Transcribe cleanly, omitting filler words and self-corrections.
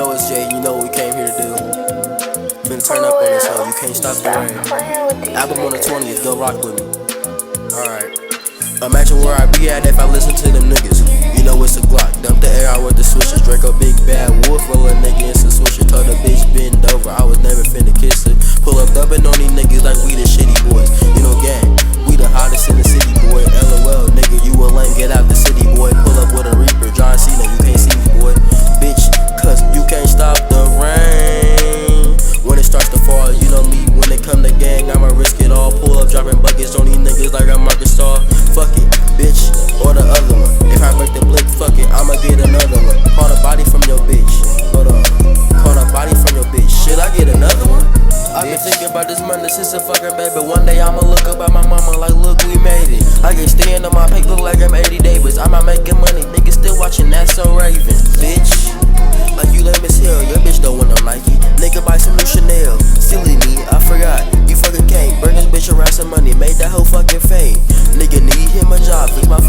know it's Jay, you know what we came here to do. Finna turn up on this hoe, you can't stop the rain. Album on the 20th, go rock with me. Alright. Imagine where I be at if I listen to them niggas. You know it's a Glock, dump the air out with the switches. Draco big bad wolf, roll a nigga in some swisher. Told the bitch bend over, I was never finna kiss her. Pull up dumping on these niggas like we the shitty boys. You know gang, we the hottest in the city, boy. LOL, nigga, you a lame, get out the city, boy. Pull up with a reaper, John Cena, you can't see me, boy. Bitch, cause you can't stop the rain. When it starts to fall, you know me, when it come to gang, I'ma risk it all. Pull up, dropping buckets on these niggas like I'm Marcus Starr. Fuck it, bitch, or the other one. If I break the blick, fuck it, I'ma get another one. Call the body from your bitch, hold on. Call the body from your bitch, should I get another one? I've been thinking about this money since a fucking baby. One day I'ma look up at my mama like, look, we made it. I get stand on my page, look like I'm 80 Davis. I'm not making money, niggas still watching, that's so Raven. Bitch, like you lame as hell, your bitch don't want no Nike. Nigga buy some new Chanel, silly me, I forgot. You fucking can't, burn this bitch around some money, made that hoe fucking fade. Nigga need him a job, fix my